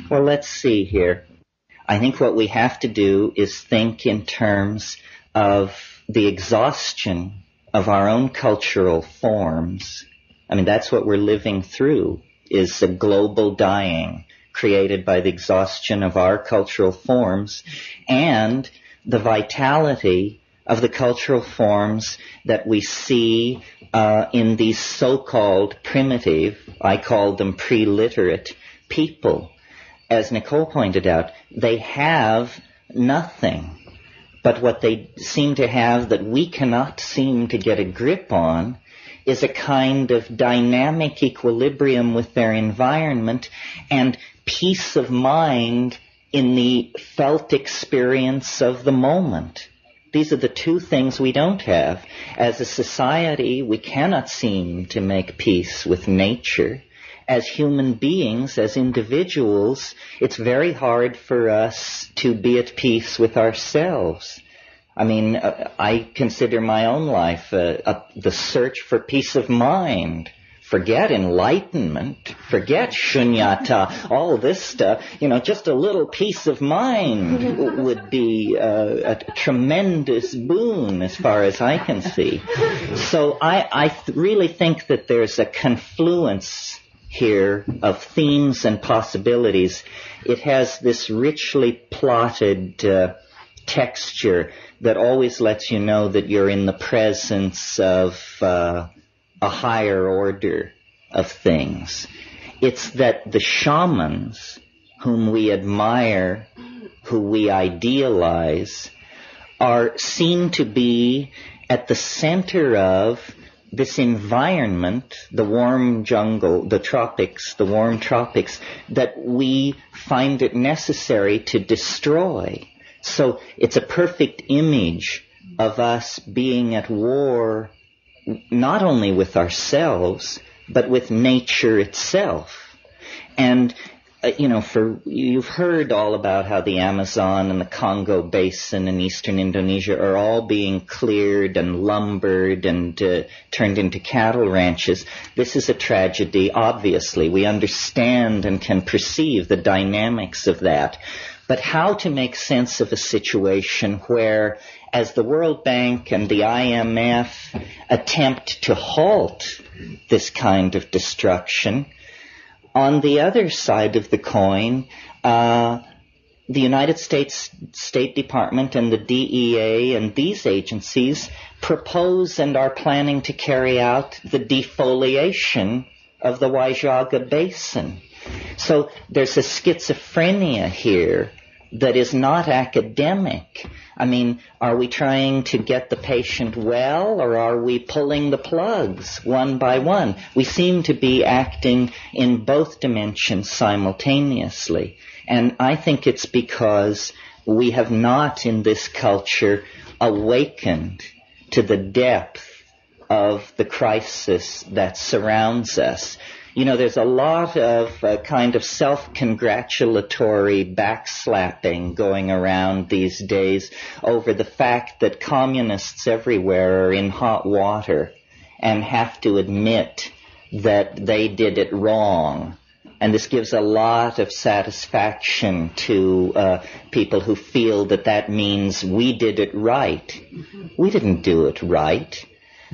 Well, let's see here. I think what we have to do is think in terms of the exhaustion of our own cultural forms. I mean, that's what we're living through, is a global dying created by the exhaustion of our cultural forms and the vitality of the cultural forms that we see in these so-called primitive, I call them pre-literate people. As Nicole pointed out, they have nothing. But what they seem to have that we cannot seem to get a grip on is a kind of dynamic equilibrium with their environment and peace of mind in the felt experience of the moment. These are the two things we don't have. As a society, we cannot seem to make peace with nature. As human beings, as individuals, it's very hard for us to be at peace with ourselves. I mean, I consider my own life the search for peace of mind. Forget enlightenment, forget shunyata, all this stuff. Just a little peace of mind would be a tremendous boon as far as I can see. So I really think that there's a confluence here of themes and possibilities. It has this richly plotted texture that always lets you know that you're in the presence of a higher order of things. It's that the shamans whom we admire, who we idealize, are seen to be at the center of this environment, the warm jungle, the tropics, the warm tropics, that we find it necessary to destroy. So it's a perfect image of us being at war not only with ourselves, but with nature itself. And you've heard all about how the Amazon and the Congo Basin in eastern Indonesia are all being cleared and lumbered and turned into cattle ranches. This is a tragedy, obviously. We understand and can perceive the dynamics of that. But how to make sense of a situation where, as the World Bank and the IMF attempt to halt this kind of destruction, on the other side of the coin, the United States State Department and the DEA and these agencies propose and are planning to carry out the defoliation of the Waijaga Basin. So there's a schizophrenia here that is not academic. I mean, are we trying to get the patient well, or are we pulling the plugs one by one? We seem to be acting in both dimensions simultaneously. And I think it's because we have not in this culture awakened to the depth of the crisis that surrounds us. There's a lot of kind of self-congratulatory backslapping going around these days over the fact that communists everywhere are in hot water and have to admit that they did it wrong. And this gives a lot of satisfaction to people who feel that means we did it right. We didn't do it right.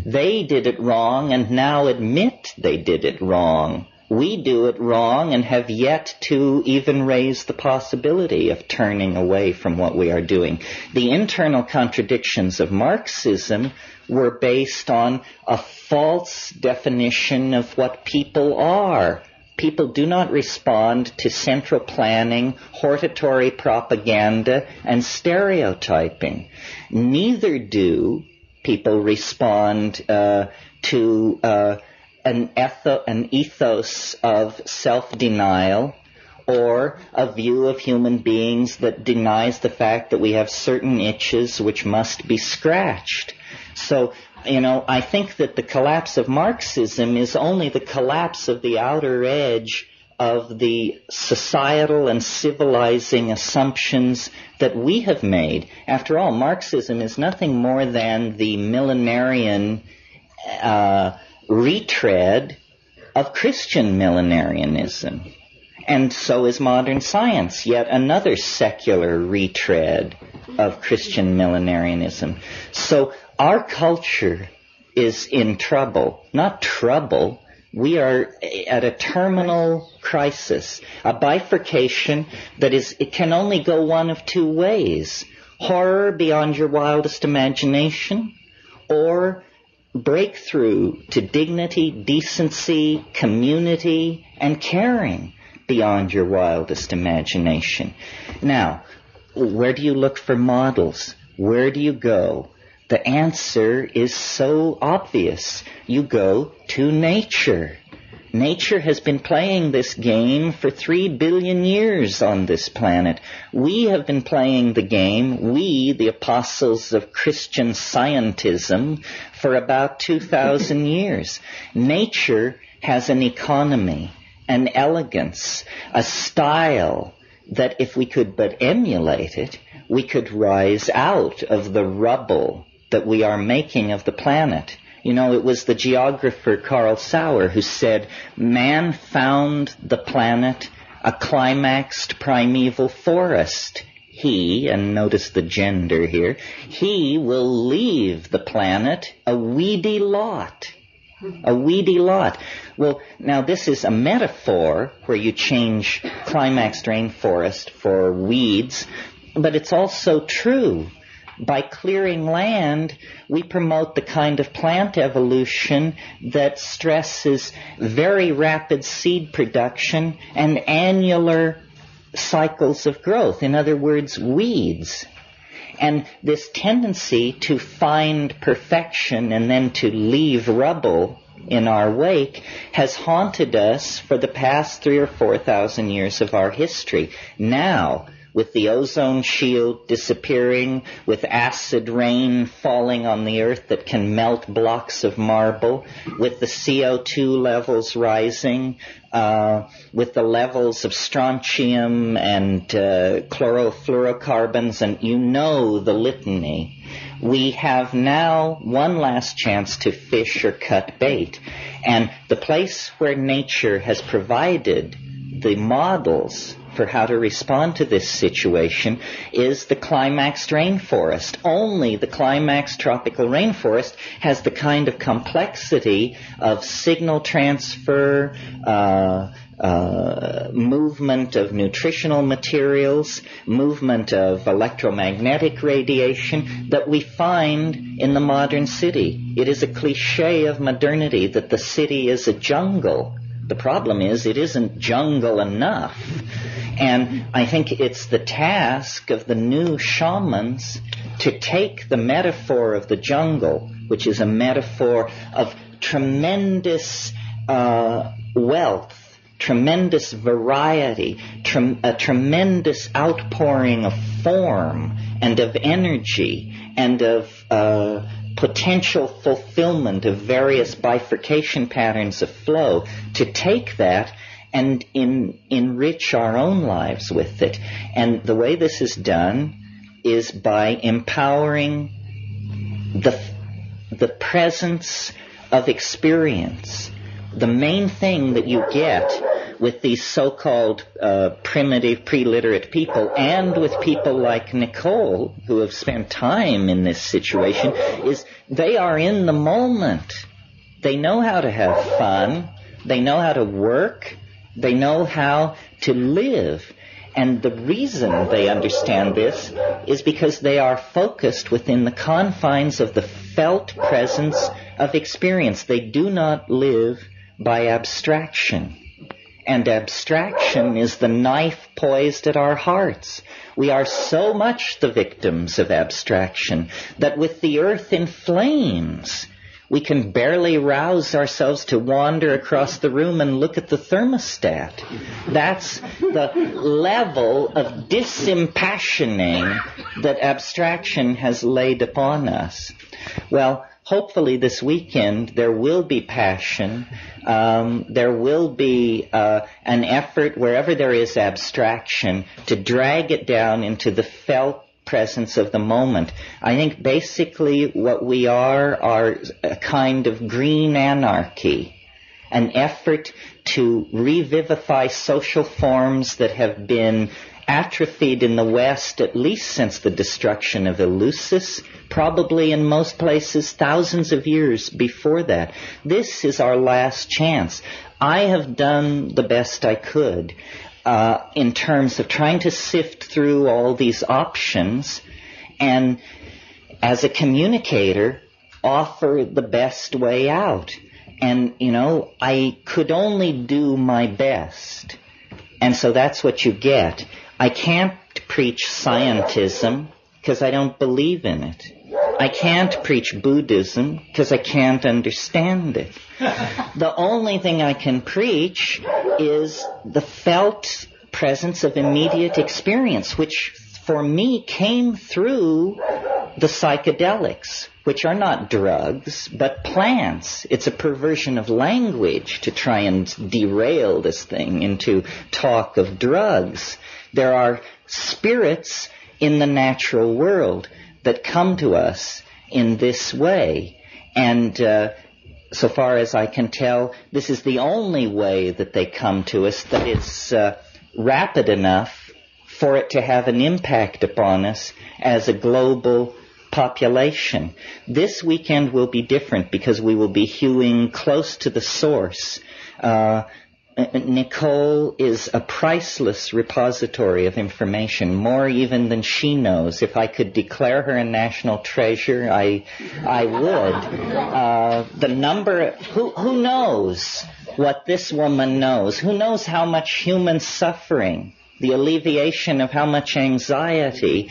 They did it wrong and now admit they did it wrong. We do it wrong and have yet to even raise the possibility of turning away from what we are doing. The internal contradictions of Marxism were based on a false definition of what people are. People do not respond to central planning, hortatory propaganda, and stereotyping. Neither do people respond to an ethos of self-denial or a view of human beings that denies the fact that we have certain itches which must be scratched. So, I think that the collapse of Marxism is only the collapse of the outer edge of the societal and civilizing assumptions that we have made. After all, Marxism is nothing more than the millenarian retread of Christian millenarianism. And so is modern science, yet another secular retread of Christian millenarianism. So our culture is in trouble. Not trouble. We are at a terminal crisis, a bifurcation that it can only go one of two ways. Horror beyond your wildest imagination, or breakthrough to dignity, decency, community, and caring beyond your wildest imagination. Now, where do you look for models? Where do you go? The answer is so obvious. You go to nature. Nature has been playing this game for 3 billion years on this planet. We have been playing the game, we, the apostles of Christian scientism, for about 2,000 years. Nature has an economy, an elegance, a style that if we could but emulate it, we could rise out of the rubble that we are making of the planet. You know, it was the geographer Carl Sauer who said, man found the planet a climaxed primeval forest. He, and notice the gender here, he will leave the planet a weedy lot. A weedy lot. Well, now this is a metaphor where you change climaxed rainforest for weeds, but it's also true. By clearing land, we promote the kind of plant evolution that stresses very rapid seed production and annular cycles of growth. In other words, weeds. And this tendency to find perfection and then to leave rubble in our wake has haunted us for the past 3,000 or 4,000 years of our history. Now, with the ozone shield disappearing, with acid rain falling on the earth that can melt blocks of marble, with the CO2 levels rising, with the levels of strontium and chlorofluorocarbons, and you know the litany, we have now one last chance to fish or cut bait. And the place where nature has provided the models for how to respond to this situation is the climaxed rainforest. Only the climaxed tropical rainforest has the kind of complexity of signal transfer, movement of nutritional materials, movement of electromagnetic radiation that we find in the modern city. It is a cliche of modernity that the city is a jungle. The problem is it isn't jungle enough. And I think it's the task of the new shamans to take the metaphor of the jungle, which is a metaphor of tremendous wealth, tremendous variety, a tremendous outpouring of form and of energy and of potential fulfillment of various bifurcation patterns of flow, to take that and enrich our own lives with it. And the way this is done is by empowering the presence of experience. The main thing that you get with these so-called primitive, pre-literate people, and with people like Nicole, who have spent time in this situation, is they are in the moment. They know how to have fun. They know how to work. They know how to live. And the reason they understand this is because they are focused within the confines of the felt presence of experience. They do not live by abstraction. And abstraction is the knife poised at our hearts. We are so much the victims of abstraction that with the earth in flames, we can barely rouse ourselves to wander across the room and look at the thermostat. That's the level of disimpassioning that abstraction has laid upon us. Well, hopefully this weekend there will be passion. There will be an effort wherever there is abstraction to drag it down into the felt presence of the moment. I think basically what we are a kind of green anarchy. an effort to revivify social forms that have been atrophied in the West at least since the destruction of Eleusis, probably in most places thousands of years before that. This is our last chance. I have done the best I could in terms of trying to sift through all these options and, as a communicator, offer the best way out. And, I could only do my best. And so that's what you get. I can't preach scientism because I don't believe in it. I can't preach Buddhism because I can't understand it. The only thing I can preach is the felt presence of immediate experience, which for me came through the psychedelics, which are not drugs, but plants. It's a perversion of language to try and derail this thing into talk of drugs. There are spirits in the natural world that come to us in this way. And so far as I can tell, this is the only way that they come to us that is rapid enough for it to have an impact upon us as a global population. This weekend will be different because we will be hewing close to the source. Nicole is a priceless repository of information, more even than she knows. If I could declare her a national treasure, I would. The number, who knows what this woman knows? Who knows how much human suffering, the alleviation of how much anxiety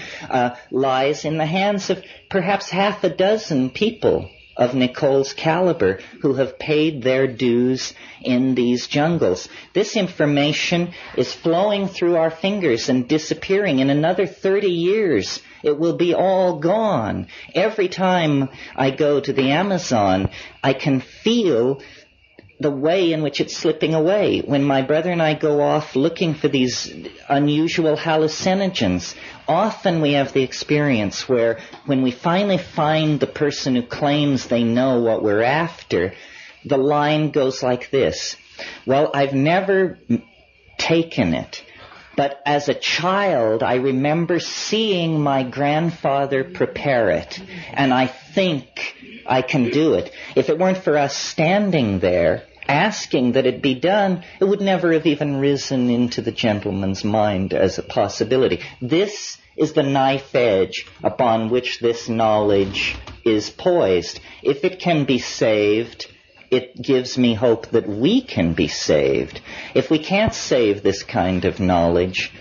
lies in the hands of perhaps half a dozen people of Nicole's caliber who have paid their dues in these jungles. This information is flowing through our fingers and disappearing. In another 30 years, it will be all gone. Every time I go to the Amazon, I can feel the way in which it's slipping away. When my brother and I go off looking for these unusual hallucinogens, often we have the experience where when we finally find the person who claims they know what we're after, the line goes like this. Well, I've never taken it, but as a child, I remember seeing my grandfather prepare it, and I think I can do it. If it weren't for us standing there asking that it be done, it would never have even risen into the gentleman's mind as a possibility. This is the knife edge upon which this knowledge is poised. If it can be saved, it gives me hope that we can be saved. If we can't save this kind of knowledge,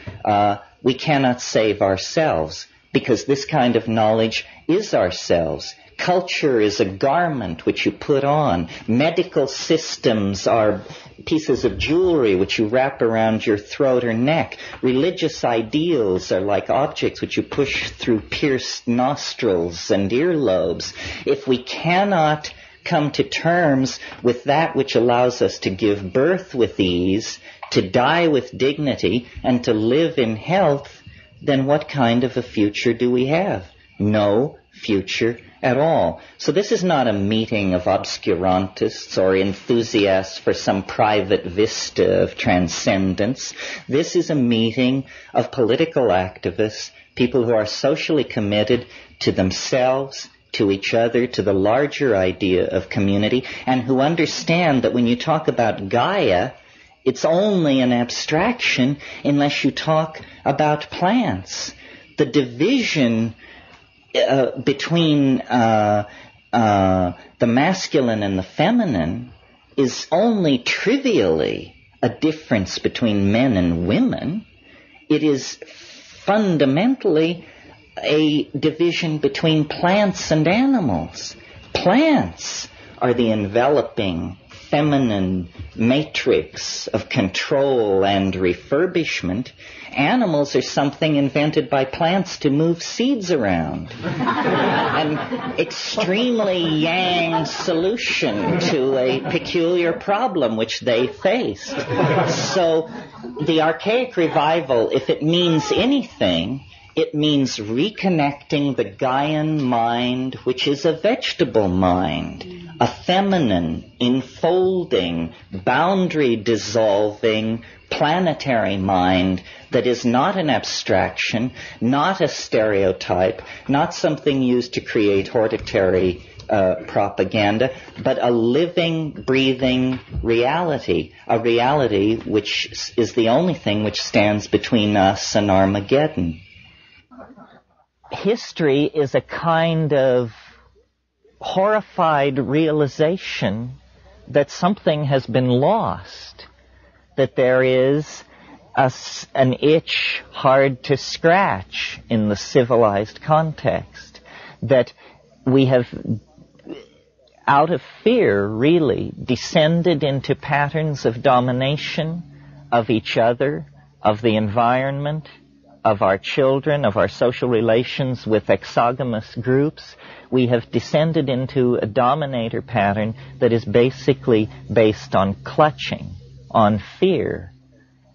we cannot save ourselves, because this kind of knowledge is ourselves. Culture is a garment which you put on. Medical systems are pieces of jewelry which you wrap around your throat or neck. Religious ideals are like objects which you push through pierced nostrils and earlobes. If we cannot come to terms with that which allows us to give birth with ease, to die with dignity, and to live in health, then what kind of a future do we have? No future at all. So this is not a meeting of obscurantists or enthusiasts for some private vista of transcendence. This is a meeting of political activists, people who are socially committed to themselves, to each other, to the larger idea of community, and who understand that when you talk about Gaia, it's only an abstraction unless you talk about plants. The division between the masculine and the feminine is only trivially a difference between men and women. It is fundamentally a division between plants and animals. Plants are the enveloping feminine matrix of control and refurbishment. Animals are something invented by plants to move seeds around. An extremely yang solution to a peculiar problem which they faced. So the archaic revival, if it means anything, it means reconnecting the Gaian mind, which is a vegetable mind, a feminine, enfolding, boundary-dissolving, planetary mind that is not an abstraction, not a stereotype, not something used to create hortatory propaganda, but a living, breathing reality, a reality which is the only thing which stands between us and Armageddon. History is a kind of horrified realization that something has been lost, that there is an itch hard to scratch in the civilized context, that we have, out of fear, really, descended into patterns of domination of each other, of the environment, of our children, of our social relations with exogamous groups. We have descended into a dominator pattern that is basically based on clutching, on fear.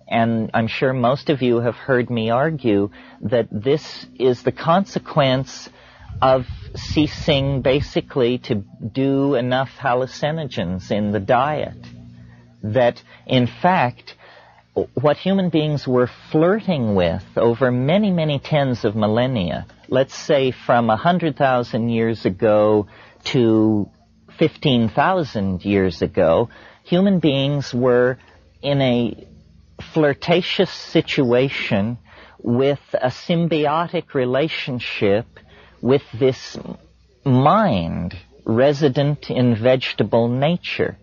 And I'm sure most of you have heard me argue that this is the consequence of ceasing basically to do enough hallucinogens in the diet. That, in fact, what human beings were flirting with over many, many tens of millennia, let's say from 100,000 years ago to 15,000 years ago, human beings were in a flirtatious situation with a symbiotic relationship with this mind resident in vegetable nature.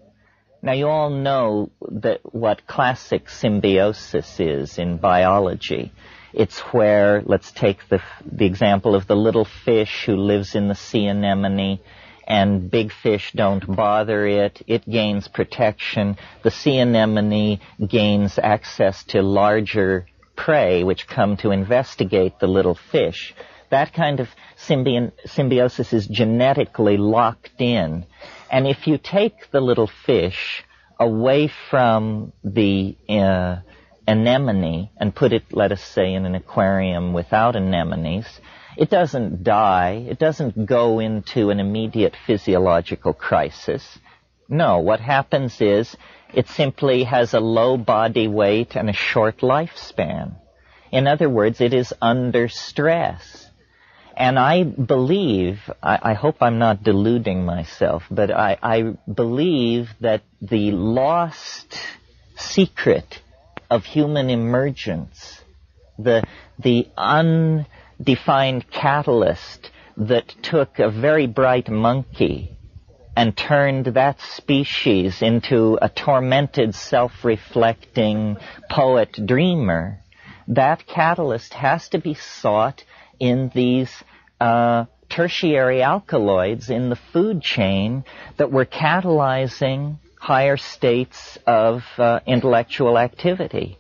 Now, you all know that what classic symbiosis is in biology. It's where, let's take the example of the little fish who lives in the sea anemone, and big fish don't bother it. It gains protection. The sea anemone gains access to larger prey, which come to investigate the little fish. That kind of symbiosis is genetically locked in. And if you take the little fish away from the anemone and put it, let us say, in an aquarium without anemones, it doesn't die. It doesn't go into an immediate physiological crisis. No, what happens is it simply has a low body weight and a short lifespan. In other words, it is under stress. And I believe, I hope I'm not deluding myself, but I believe that the lost secret of human emergence, the undefined catalyst that took a very bright monkey and turned that species into a tormented, self-reflecting poet-dreamer, that catalyst has to be sought in these tertiary alkaloids in the food chain that were catalyzing higher states of intellectual activity.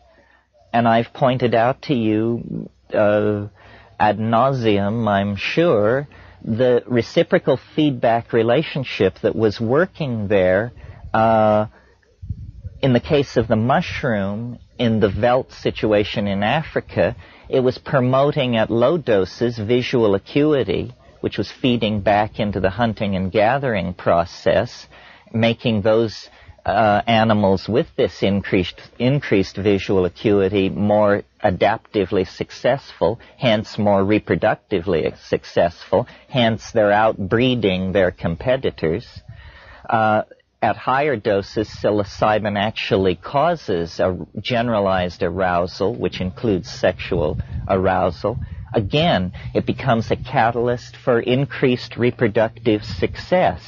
And I've pointed out to you ad nauseum, I'm sure, the reciprocal feedback relationship that was working there in the case of the mushroom, in the veldt situation in Africa. It was promoting at low doses visual acuity, which was feeding back into the hunting and gathering process, making those animals with this increased visual acuity more adaptively successful, hence more reproductively successful, hence they're outbreeding their competitors. At higher doses, psilocybin actually causes a generalized arousal, which includes sexual arousal. Again, it becomes a catalyst for increased reproductive success.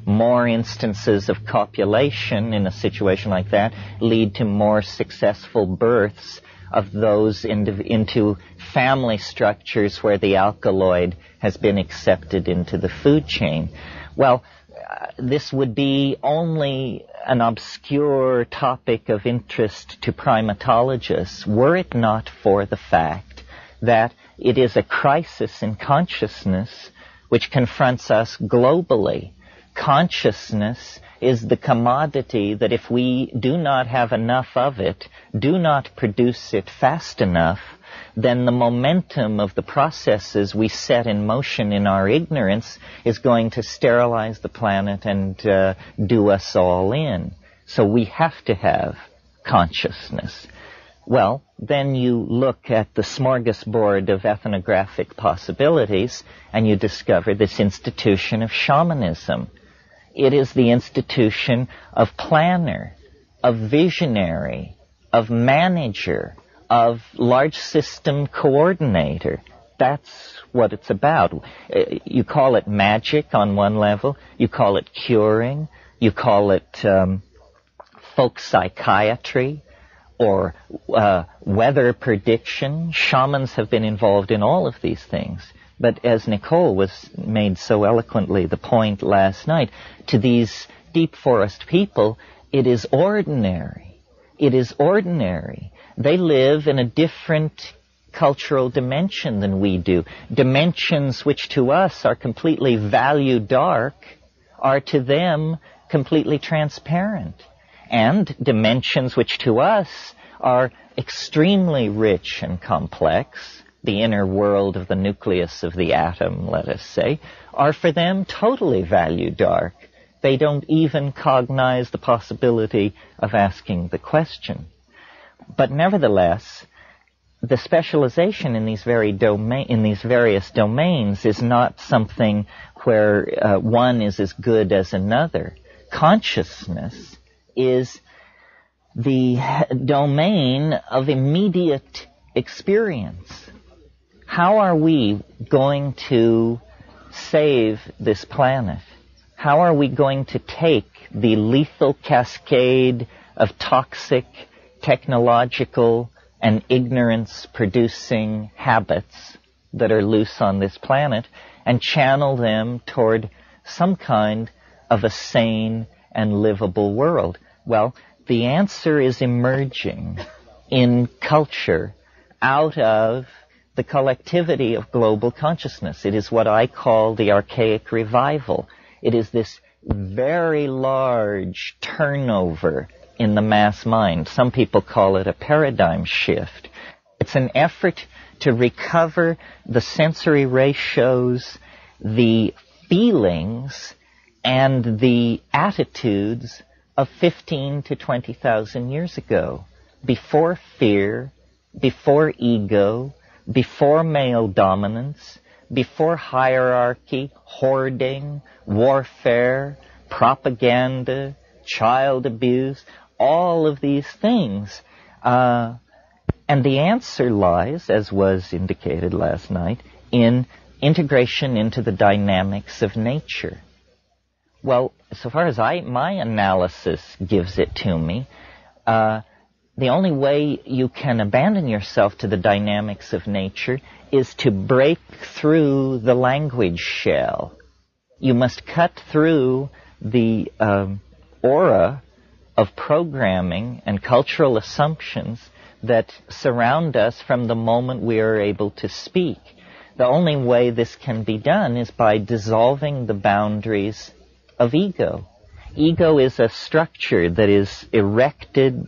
More instances of copulation in a situation like that lead to more successful births of those into family structures where the alkaloid has been accepted into the food chain. Well, this would be only an obscure topic of interest to primatologists were it not for the fact that it is a crisis in consciousness which confronts us globally. Consciousness is the commodity that if we do not have enough of it, do not produce it fast enough, then the momentum of the processes we set in motion in our ignorance is going to sterilize the planet and do us all in. So we have to have consciousness. Well, then you look at the smorgasbord of ethnographic possibilities and you discover this institution of shamanism. It is the institution of planner, of visionary, of manager, of large system coordinator. That's what it's about. You call it magic on one level, you call it curing, you call it folk psychiatry, or weather prediction. Shamans have been involved in all of these things. But as Nicole made so eloquently the point last night, to these deep forest people, it is ordinary. It is ordinary. They live in a different cultural dimension than we do. Dimensions which to us are completely value dark are to them completely transparent. And dimensions which to us are extremely rich and complex, the inner world of the nucleus of the atom, let us say, are for them totally value dark. They don't even cognize the possibility of asking the question. But nevertheless, the specialization in these various domains is not something where one is as good as another. Consciousness is the domain of immediate experience. How are we going to save this planet? How are we going to take the lethal cascade of toxic, technological, and ignorance-producing habits that are loose on this planet and channel them toward some kind of a sane and livable world? Well, the answer is emerging in culture out of the collectivity of global consciousness. It is what I call the archaic revival. It is this very large turnover in the mass mind. Some people call it a paradigm shift. It's an effort to recover the sensory ratios, the feelings, and the attitudes of 15 to 20,000 years ago, before fear, before ego, before male dominance, before hierarchy, hoarding, warfare, propaganda, child abuse, all of these things. And the answer lies, as was indicated last night, in integration into the dynamics of nature. Well, so far as my analysis gives it to me, the only way you can abandon yourself to the dynamics of nature is to break through the language shell. You must cut through the aura of programming and cultural assumptions that surround us from the moment we are able to speak. The only way this can be done is by dissolving the boundaries of ego. Ego is a structure that is erected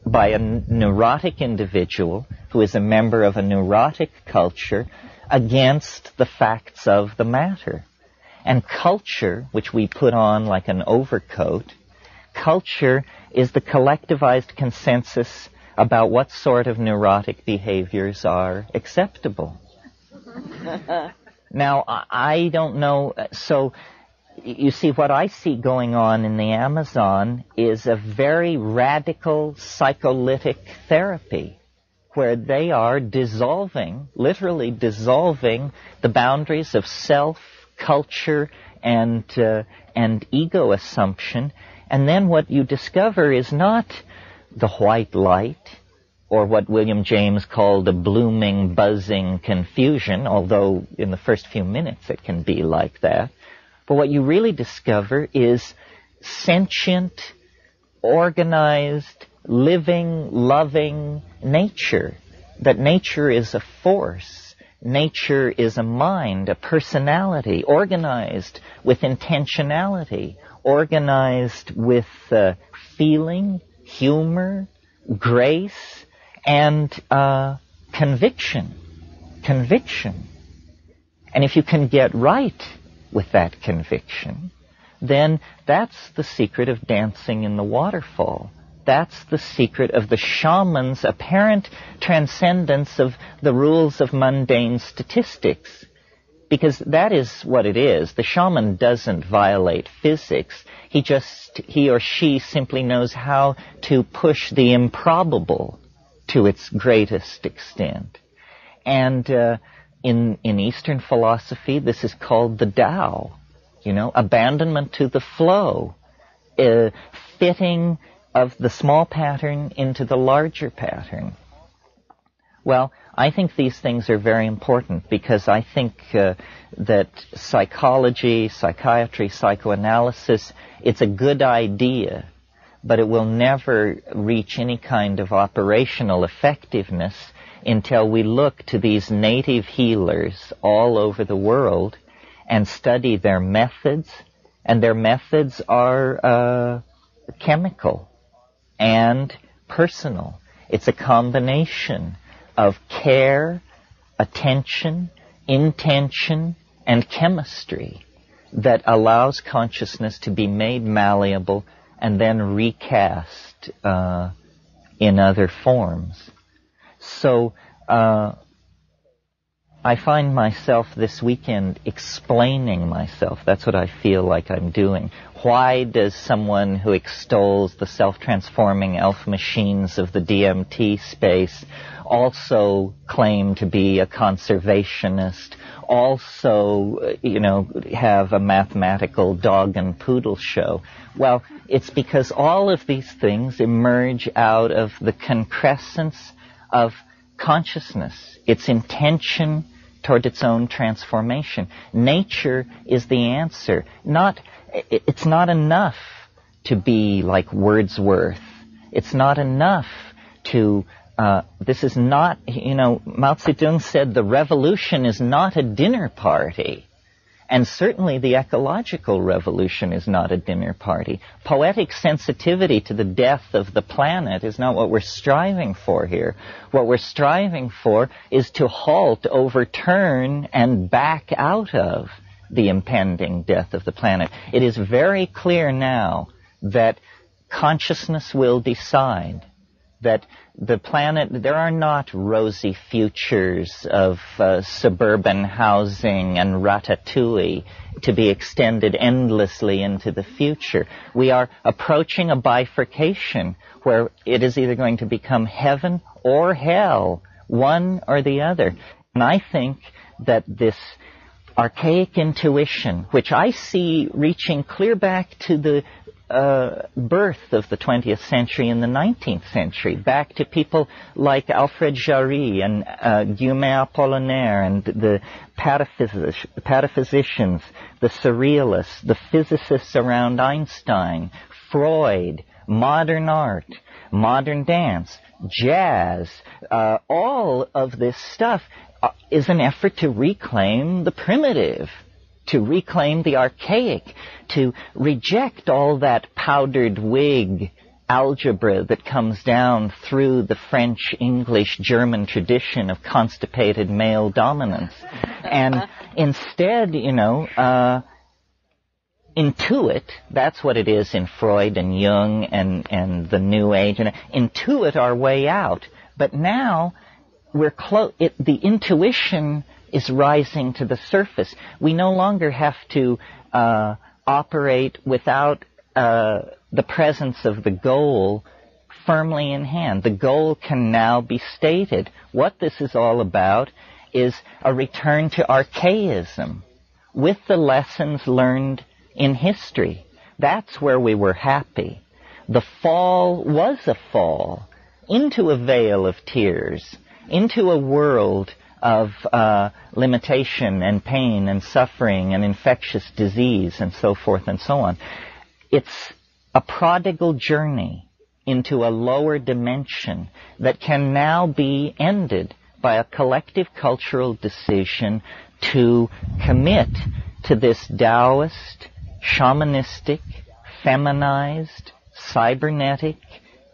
by a neurotic individual who is a member of a neurotic culture against the facts of the matter. And culture, which we put on like an overcoat, culture is the collectivized consensus about what sort of neurotic behaviors are acceptable. Now, I don't know, so you see, what I see going on in the Amazon is a very radical psycholytic therapy where they are dissolving, literally dissolving the boundaries of self, culture, and ego assumption. And then what you discover is not the white light, or what William James called a blooming, buzzing confusion, although in the first few minutes it can be like that. But what you really discover is sentient, organized, living, loving nature. That nature is a force. Nature is a mind, a personality, organized with intentionality, organized with feeling, humor, grace, and conviction. Conviction. And if you can get right with that conviction, then that's the secret of dancing in the waterfall. That's the secret of the shaman's apparent transcendence of the rules of mundane statistics. Because that is what it is. The shaman doesn't violate physics. He or she simply knows how to push the improbable to its greatest extent. And in Eastern philosophy, this is called the Tao. Abandonment to the flow, fitting of the small pattern into the larger pattern. Well, I think these things are very important because I think that psychology, psychiatry, psychoanalysis, it's a good idea, but it will never reach any kind of operational effectiveness until we look to these native healers all over the world and study their methods, and their methods are chemical and personal. It's a combination of care, attention, intention, and chemistry that allows consciousness to be made malleable and then recast in other forms. So I find myself this weekend explaining myself. That's what I feel like I'm doing. Why does someone who extols the self-transforming elf machines of the DMT space also claim to be a conservationist, also, have a mathematical dog and poodle show? Well, it's because all of these things emerge out of the concrescence of consciousness, its intention toward its own transformation. Nature is the answer. It's not enough to be like Wordsworth. It's not enough to, this is not, Mao Zedong said the revolution is not a dinner party. And certainly the ecological revolution is not a dinner party. Poetic sensitivity to the death of the planet is not what we're striving for here. What we're striving for is to halt, overturn, and back out of the impending death of the planet. It is very clear now that consciousness will decide that the planet, there are not rosy futures of suburban housing and ratatouille to be extended endlessly into the future. We are approaching a bifurcation where it is either going to become heaven or hell, one or the other. And I think that this archaic intuition, which I see reaching clear back to the birth of the 20th century and the 19th century, back to people like Alfred Jarry and Guillaume Apollinaire and the pataphysicians, the surrealists, the physicists around Einstein, Freud, modern art, modern dance, jazz, all of this stuff is an effort to reclaim the primitive, to reclaim the archaic, to reject all that powdered wig algebra that comes down through the French, English, German tradition of constipated male dominance. And instead, intuit, that's what it is in Freud and Jung and the New Age, and intuit our way out. But now we're the intuition is rising to the surface. We no longer have to operate without the presence of the goal firmly in hand. The goal can now be stated. What this is all about is a return to archaism with the lessons learned in history. That's where we were happy. The fall was a fall into a veil of tears, into a world of limitation and pain and suffering and infectious disease and so forth and so on. It's a prodigal journey into a lower dimension that can now be ended by a collective cultural decision to commit to this Taoist, shamanistic, feminized, cybernetic,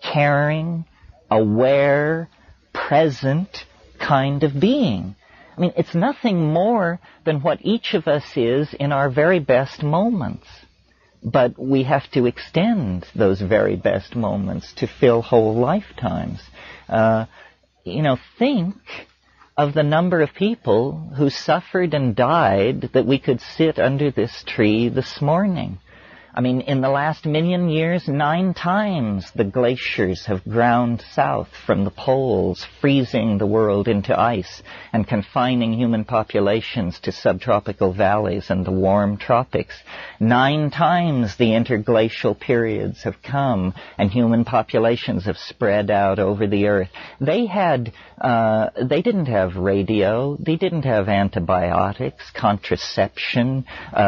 caring, aware, present kind of being. I mean, it's nothing more than what each of us is in our very best moments. But we have to extend those very best moments to fill whole lifetimes. Think of the number of people who suffered and died that we could sit under this tree this morning. I mean, in the last 1,000,000 years, 9 times the glaciers have ground south from the poles, freezing the world into ice and confining human populations to subtropical valleys and the warm tropics. 9 times the interglacial periods have come and human populations have spread out over the earth. They didn't have radio, they didn't have antibiotics, contraception,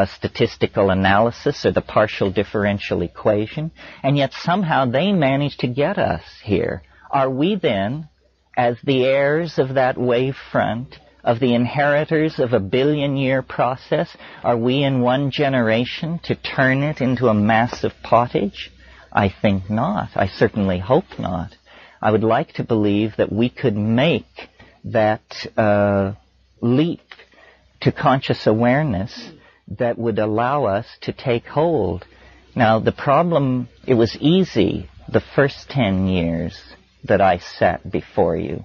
statistical analysis, or the partial differential equation, and yet somehow they managed to get us here. Are we then, as the heirs of that wave front, of the inheritors of a 1,000,000,000-year process, are we in one generation to turn it into a massive pottage? I think not. I certainly hope not. I would like to believe that we could make that leap to conscious awareness that would allow us to take hold. Now, the problem, it was easy the first 10 years that I sat before you,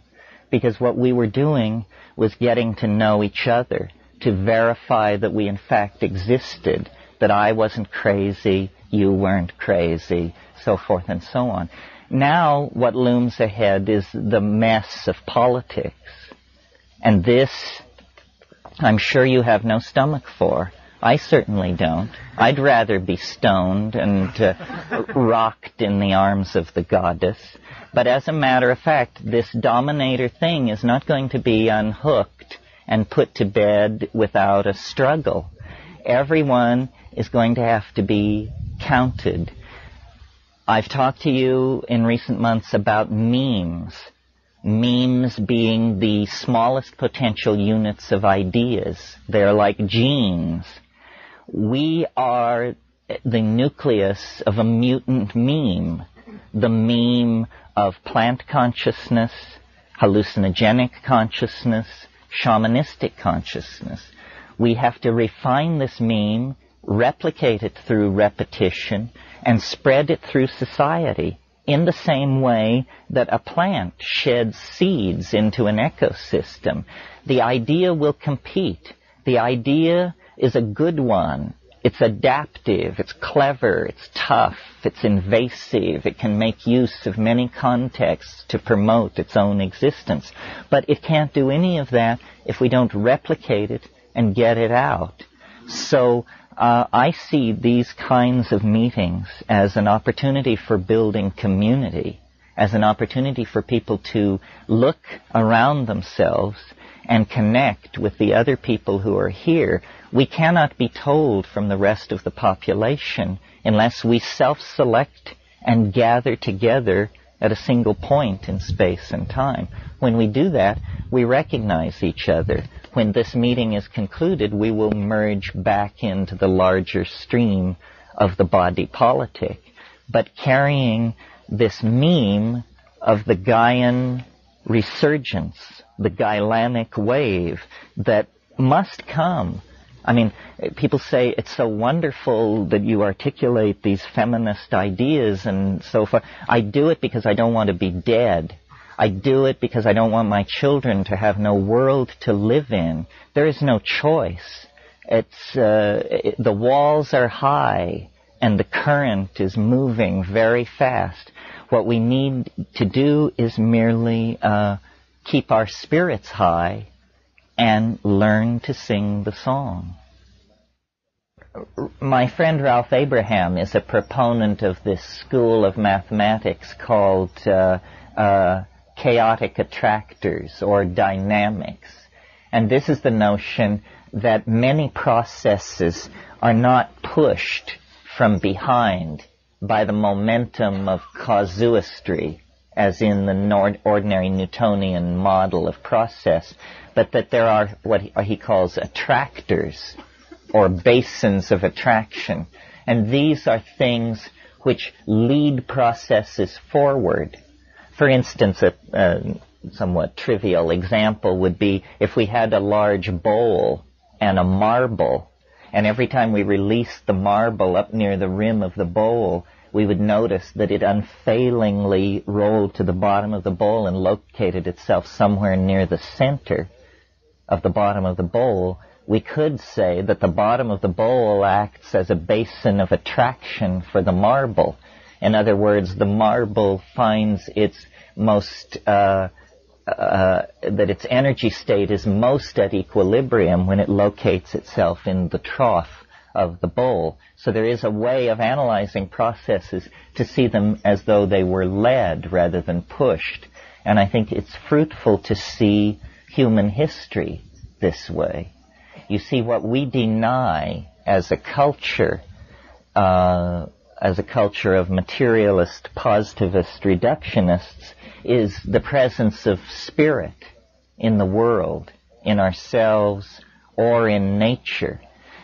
because what we were doing was getting to know each other, to verify that we in fact existed, that I wasn't crazy, you weren't crazy, so forth and so on. Now, what looms ahead is the mess of politics. And this, I'm sure you have no stomach for. I certainly don't. I'd rather be stoned and rocked in the arms of the goddess. But as a matter of fact, this dominator thing is not going to be unhooked and put to bed without a struggle. Everyone is going to have to be counted. I've talked to you in recent months about memes. Memes being the smallest potential units of ideas. They're like genes. We are the nucleus of a mutant meme. The meme of plant consciousness, hallucinogenic consciousness, shamanistic consciousness. We have to refine this meme, replicate it through repetition, and spread it through society in the same way that a plant sheds seeds into an ecosystem. The idea will compete. The idea is a good one. It's adaptive, it's clever, it's tough, it's invasive, it can make use of many contexts to promote its own existence. But it can't do any of that if we don't replicate it and get it out. So I see these kinds of meetings as an opportunity for building community, as an opportunity for people to look around themselves and connect with the other people who are here. We cannot be told from the rest of the population unless we self-select and gather together at a single point in space and time. When we do that, we recognize each other. When this meeting is concluded, we will merge back into the larger stream of the body politic, but carrying this meme of the Gaian resurgence, the Gailanic wave that must come. I mean, people say it's so wonderful that you articulate these feminist ideas and so forth. I do it because I don't want to be dead. I do it because I don't want my children to have no world to live in. There is no choice. The walls are high and the current is moving very fast. What we need to do is merely keep our spirits high and learn to sing the song. My friend Ralph Abraham is a proponent of this school of mathematics called chaotic attractors or dynamics. And this is the notion that many processes are not pushed from behind by the momentum of casuistry, as in the ordinary Newtonian model of process, but that there are what he calls attractors, or basins of attraction. And these are things which lead processes forward. For instance, a somewhat trivial example would be if we had a large bowl and a marble, and every time we released the marble up near the rim of the bowl, we would notice that it unfailingly rolled to the bottom of the bowl and located itself somewhere near the center of the bottom of the bowl. We could say that the bottom of the bowl acts as a basin of attraction for the marble. In other words, the marble finds its most, that its energy state is most at equilibrium when it locates itself in the trough of the bowl. So there is a way of analyzing processes to see them as though they were led rather than pushed. And I think it's fruitful to see human history this way. You see, what we deny as a culture of materialist, positivist reductionists, is the presence of spirit in the world, in ourselves, or in nature.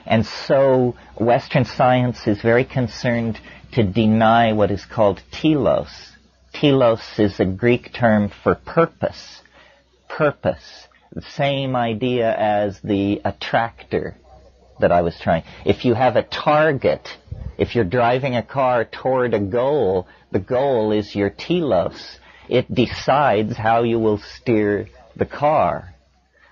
And so Western science is very concerned to deny what is called telos. Telos is a Greek term for purpose. Purpose. The same idea as the attractor that I was trying. If you have a target, if you're driving a car toward a goal, the goal is your telos. It decides how you will steer the car.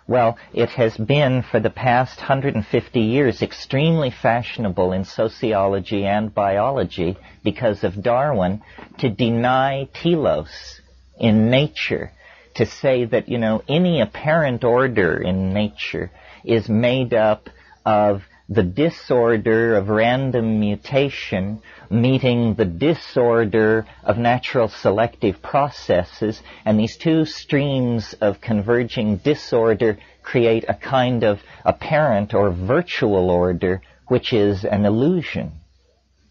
Well, it has been for the past 150 years extremely fashionable in sociology and biology because of Darwin to deny telos in nature, to say that, any apparent order in nature is made up of the disorder of random mutation meeting the disorder of natural selective processes, and these two streams of converging disorder create a kind of apparent or virtual order, which is an illusion.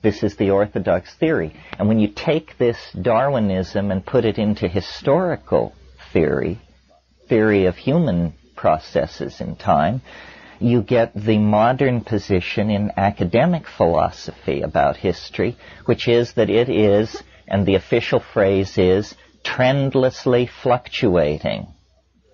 This is the orthodox theory. And when you take this Darwinism and put it into historical theory of human processes in time, you get the modern position in academic philosophy about history, which is that it is, and the official phrase is, trendlessly fluctuating.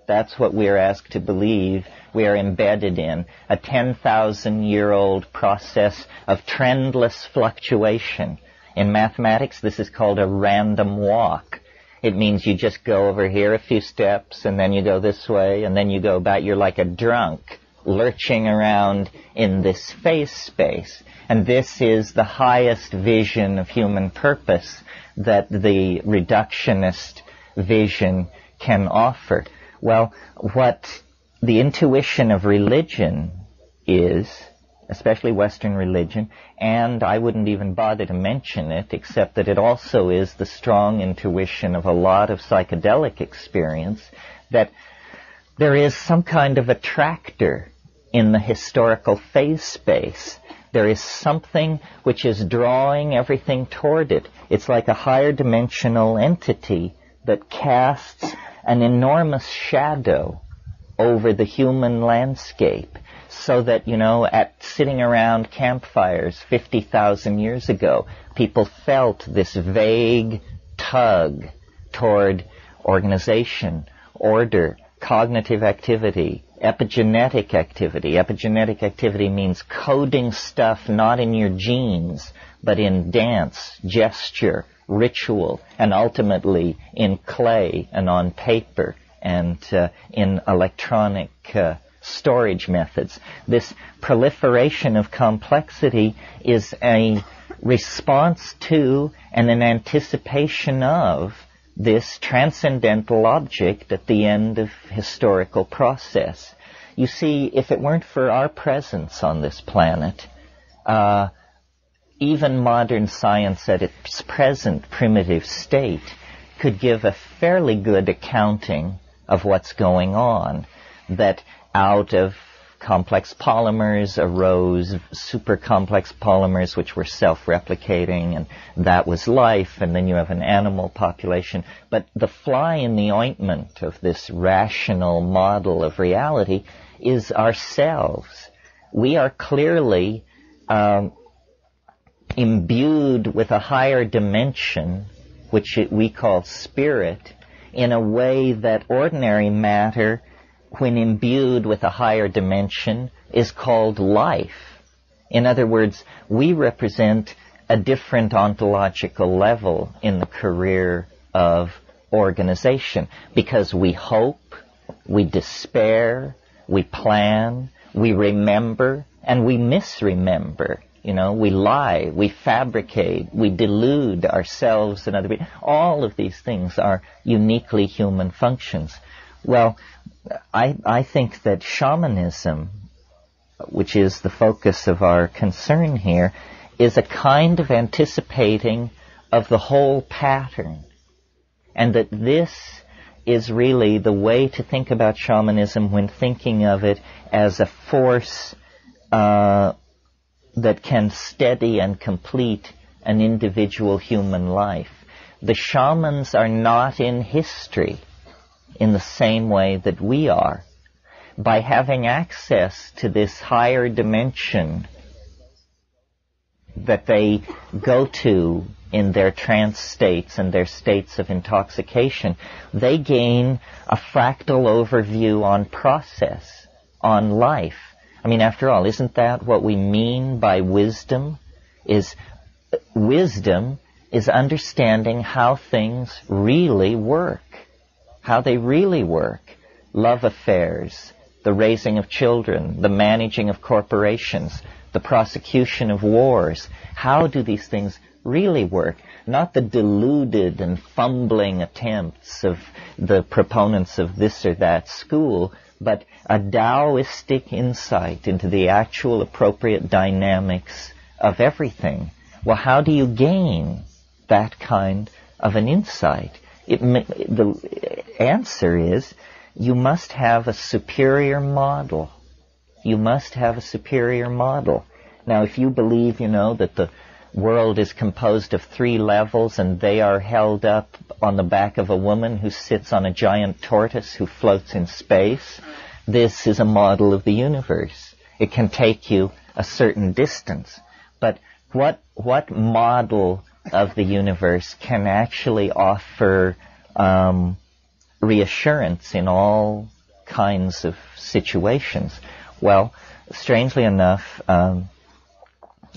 That's what we are asked to believe we are embedded in, a 10,000-year-old process of trendless fluctuation. In mathematics, this is called a random walk. It means you just go over here a few steps, and then you go this way, and then you go back. You're like a drunk, lurching around in this phase space. And this is the highest vision of human purpose that the reductionist vision can offer. Well, what the intuition of religion is, especially Western religion, and I wouldn't even bother to mention it, except that it also is the strong intuition of a lot of psychedelic experience, that there is some kind of attractor in the historical phase space. There is something which is drawing everything toward it. It's like a higher dimensional entity that casts an enormous shadow over the human landscape, so that, at sitting around campfires 50,000 years ago, people felt this vague tug toward organization, order, cognitive activity, epigenetic activity. Epigenetic activity means coding stuff not in your genes, but in dance, gesture, ritual, and ultimately in clay and on paper and in electronic storage methods. This proliferation of complexity is a response to and an anticipation of this transcendental object at the end of historical process. You see, if it weren't for our presence on this planet, even modern science at its present primitive state could give a fairly good accounting of what's going on, that out of complex polymers arose super complex polymers which were self-replicating, and that was life, and then you have an animal population. But the fly in the ointment of this rational model of reality is ourselves. We are clearly imbued with a higher dimension, which we call spirit, in a way that ordinary matter, when imbued with a higher dimension, is called life. In other words, we represent a different ontological level in the career of organization, because we hope, we despair, we plan, we remember, and we misremember. You know, we lie, we fabricate, we delude ourselves and other people. All of these things are uniquely human functions. Well, I think that shamanism, which is the focus of our concern here, is a kind of anticipating of the whole pattern. And that this is really the way to think about shamanism when thinking of it as a force that can steady and complete an individual human life. The shamans are not in history in the same way that we are. By having access to this higher dimension that they go to in their trance states and their states of intoxication, they gain a fractal overview on process, on life. I mean, after all, isn't that what we mean by wisdom? Wisdom is understanding how things really work, how they really work. Love affairs, the raising of children, the managing of corporations, the prosecution of wars. How do these things really work? Not the deluded and fumbling attempts of the proponents of this or that school, but a Taoistic insight into the actual appropriate dynamics of everything. Well, how do you gain that kind of an insight? The answer is you must have a superior model. You must have a superior model. Now, if you believe, that the world is composed of 3 levels and they are held up on the back of a woman who sits on a giant tortoise who floats in space, this is a model of the universe. It can take you a certain distance. But what model of the universe can actually offer reassurance in all kinds of situations? Well, strangely enough,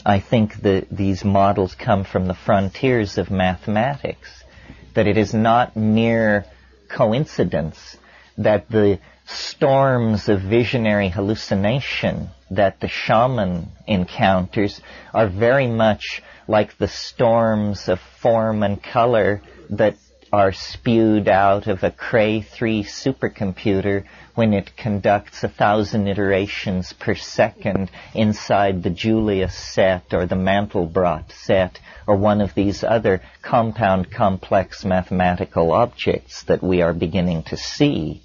I think that these models come from the frontiers of mathematics, that it is not mere coincidence that the storms of visionary hallucination that the shaman encounters are very much like the storms of form and color that are spewed out of a Cray 3 supercomputer when it conducts 1,000 iterations per second inside the Julius set or the Mandelbrot set or one of these other compound complex mathematical objects that we are beginning to see.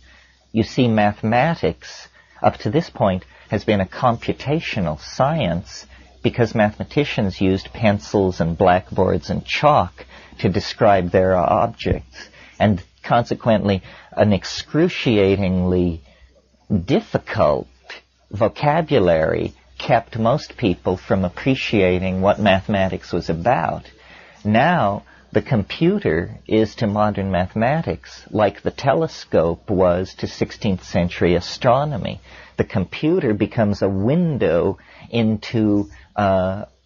You see, mathematics, up to this point, has been a computational science because mathematicians used pencils and blackboards and chalk to describe their objects, and consequently an excruciatingly difficult vocabulary kept most people from appreciating what mathematics was about. Now, the computer is to modern mathematics like the telescope was to 16th century astronomy. The computer becomes a window into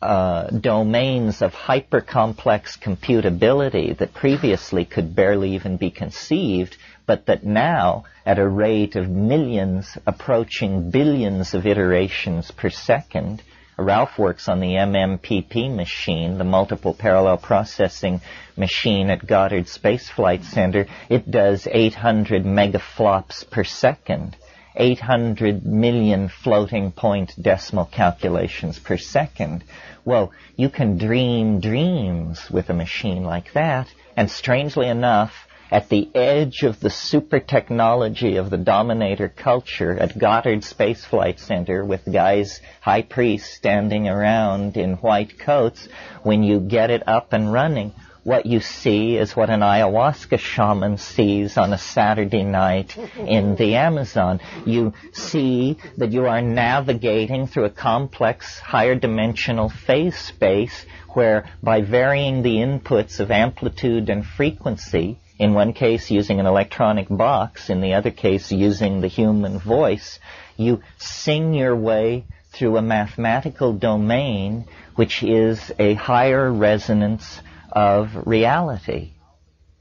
domains of hyper-complex computability that previously could barely even be conceived, but that now, at a rate of millions approaching billions of iterations per second, Ralph works on the MMPP machine, the multiple parallel processing machine at Goddard Space Flight Center. It does 800 megaflops per second. 800 million floating point decimal calculations per second. Well, you can dream dreams with a machine like that, and strangely enough, at the edge of the super technology of the dominator culture at Goddard Space Flight Center with guys, high priests standing around in white coats, when you get it up and running, what you see is what an ayahuasca shaman sees on a Saturday night in the Amazon. You see that you are navigating through a complex, higher dimensional phase space where by varying the inputs of amplitude and frequency, in one case using an electronic box, in the other case using the human voice, you sing your way through a mathematical domain which is a higher resonance of reality.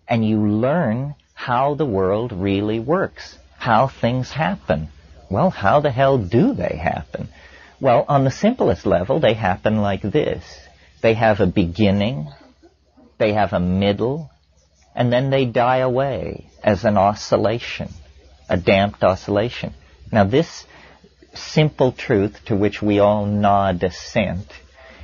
And you learn how the world really works, how things happen. Well, how the hell do they happen? Well, on the simplest level, they happen like this. They have a beginning, they have a middle, and then they die away as an oscillation, a damped oscillation. Now, this simple truth to which we all nod assent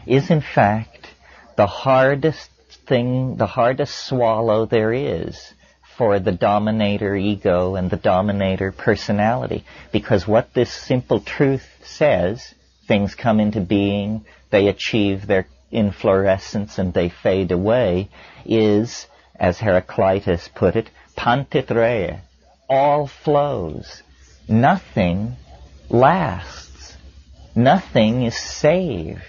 is, in fact, the hardest thing, the hardest swallow there is for the dominator ego and the dominator personality. Because what this simple truth says, things come into being, they achieve their inflorescence and they fade away, is, as Heraclitus put it, pantit rea, all flows. Nothing lasts. Nothing is saved.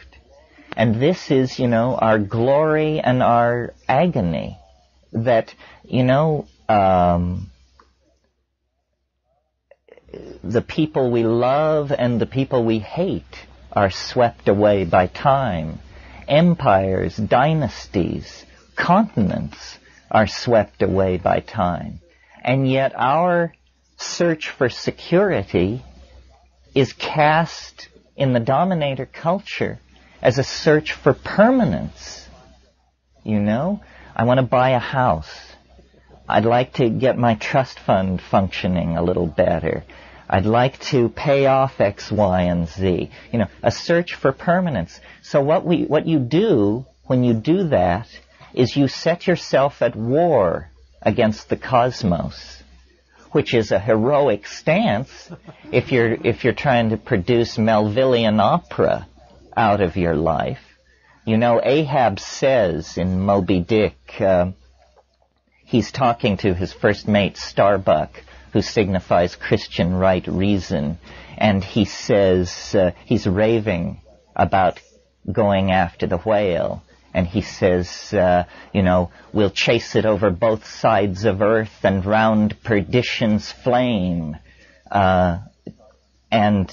And this is, our glory and our agony. That, the people we love and the people we hate are swept away by time. Empires, dynasties, continents are swept away by time. And yet our search for security is cast in the dominator culture as a search for permanence. I want to buy a house. I'd like to get my trust fund functioning a little better. I'd like to pay off X, Y, and Z. A search for permanence. So what you do when you do that is you set yourself at war against the cosmos, which is a heroic stance if you're trying to produce Melvillian opera out of your life. Ahab says in Moby Dick, he's talking to his first mate Starbuck, who signifies Christian right reason, and he says, he's raving about going after the whale, and he says, we'll chase it over both sides of earth and round perdition's flame. And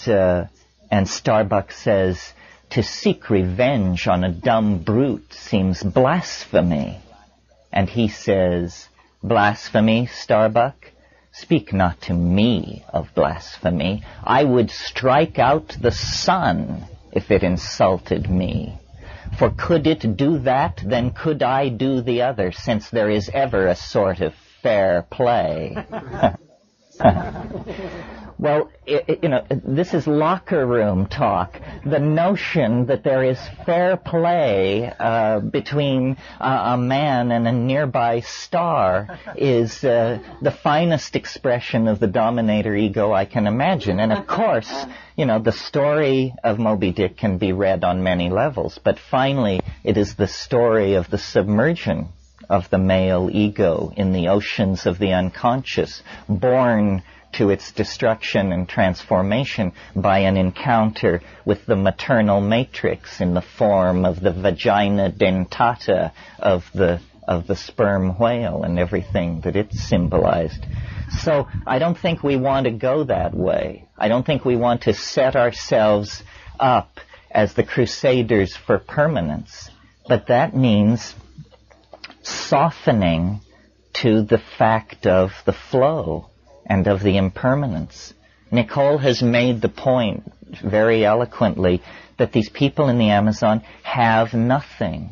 Starbuck says, to seek revenge on a dumb brute seems blasphemy. And he says, blasphemy, Starbuck? Speak not to me of blasphemy. I would strike out the sun if it insulted me. For could it do that, then could I do the other, since there is ever a sort of fair play. Well, this is locker room talk. The notion that there is fair play between a man and a nearby star is the finest expression of the dominator ego I can imagine. And of course, the story of Moby Dick can be read on many levels, but finally it is the story of the submersion of the male ego in the oceans of the unconscious, born to its destruction and transformation by an encounter with the maternal matrix in the form of the vagina dentata of the sperm whale and everything that it symbolized. So I don't think we want to go that way. I don't think we want to set ourselves up as the crusaders for permanence. But that means softening to the fact of the flow and of the impermanence. Nicole has made the point very eloquently that these people in the Amazon have nothing.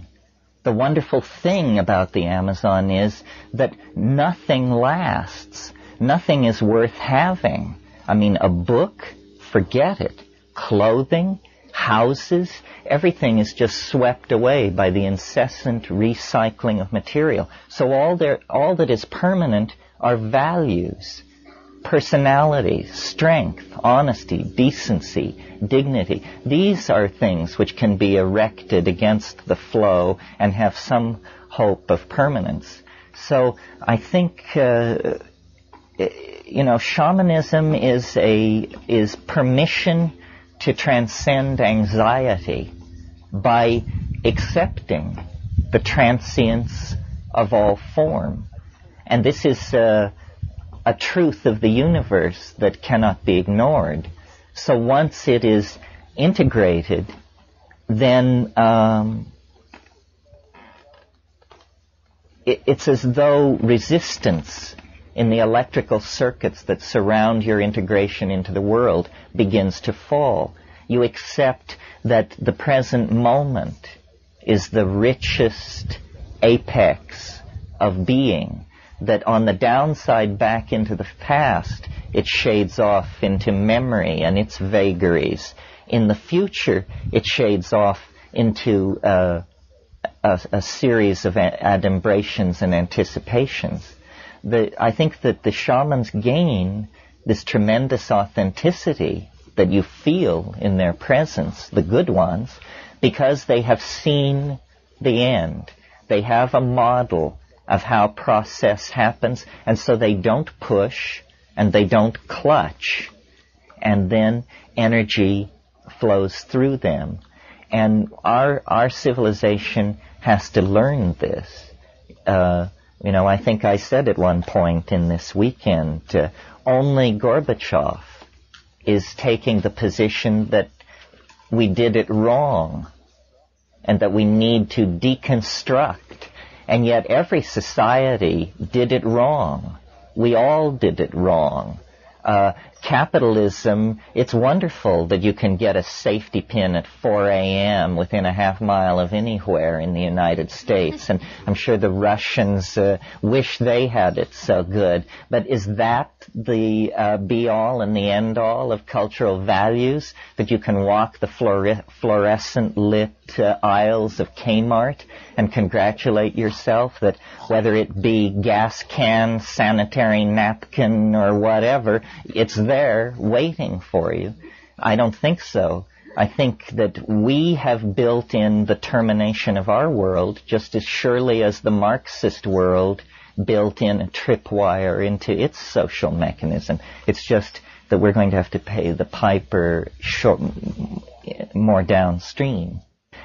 The wonderful thing about the Amazon is that nothing lasts. Nothing is worth having. I mean, a book, forget it. Clothing, houses, everything is just swept away by the incessant recycling of material. So all that is permanent are values. Personality, strength, honesty, decency, dignity. These are things which can be erected against the flow and have some hope of permanence. So I think, shamanism is permission to transcend anxiety by accepting the transience of all form. And this is a truth of the universe that cannot be ignored. So once it is integrated, then it's as though resistance in the electrical circuits that surround your integration into the world begins to fall. You accept that the present moment is the richest apex of being, that on the downside back into the past, it shades off into memory and its vagaries. In the future, it shades off into a series of adumbrations and anticipations. I think that the shamans gain this tremendous authenticity that you feel in their presence, the good ones, because they have seen the end. They have a model of how process happens, and so they don't push and they don't clutch, and then energy flows through them. And our civilization has to learn this. I think I said at one point in this weekend, only Gorbachev is taking the position that we did it wrong and that we need to deconstruct. And yet every society did it wrong. We all did it wrong. Capitalism, it's wonderful that you can get a safety pin at 4 a.m. within a half mile of anywhere in the United States. And I'm sure the Russians wish they had it so good. But is that the be-all and the end-all of cultural values, that you can walk the fluorescent lit aisles of Kmart and congratulate yourself that whether it be gas can, sanitary napkin, or whatever, it's there waiting for you? I don't think so. I think that we have built in the termination of our world just as surely as the Marxist world built in a tripwire into its social mechanism. It's just that we're going to have to pay the piper more downstream.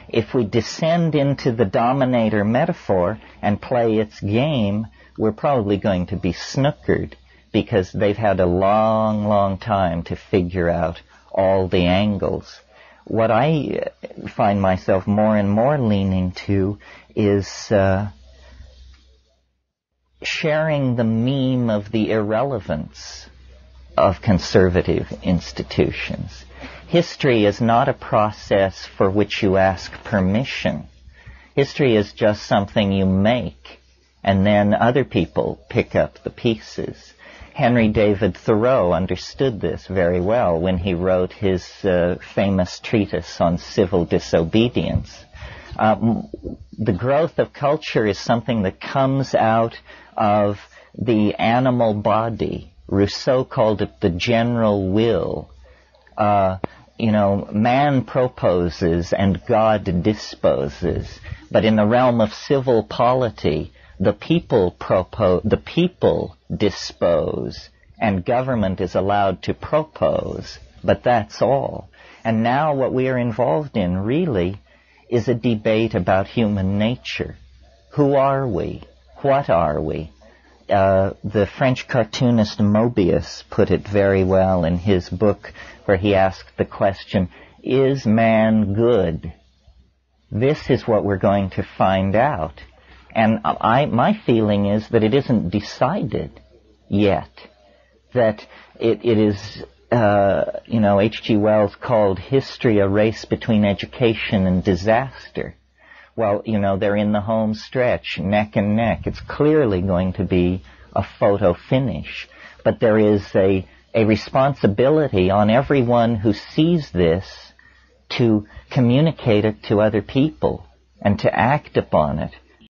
If we descend into the dominator metaphor and play its game, we're probably going to be snookered, because they've had a long, long time to figure out all the angles. What I find myself more and more leaning to is sharing the meme of the irrelevance of conservative institutions. History is not a process for which you ask permission. History is just something you make, and then other people pick up the pieces. Henry David Thoreau understood this very well when he wrote his famous treatise on civil disobedience. The growth of culture is something that comes out of the animal body. Rousseau called it the general will. Man proposes and God disposes. But in the realm of civil polity, the people dispose, and government is allowed to propose, but that's all. And now what we are involved in really is a debate about human nature. Who are we? What are we? The French cartoonist Mobius put it very well in his book, where he asked the question, is man good? This is what we're going to find out. And my feeling is that it isn't decided yet. That it is, H.G. Wells called history a race between education and disaster. Well, they're in the home stretch, neck and neck. It's clearly going to be a photo finish. But there is a responsibility on everyone who sees this to communicate it to other people and to act upon it.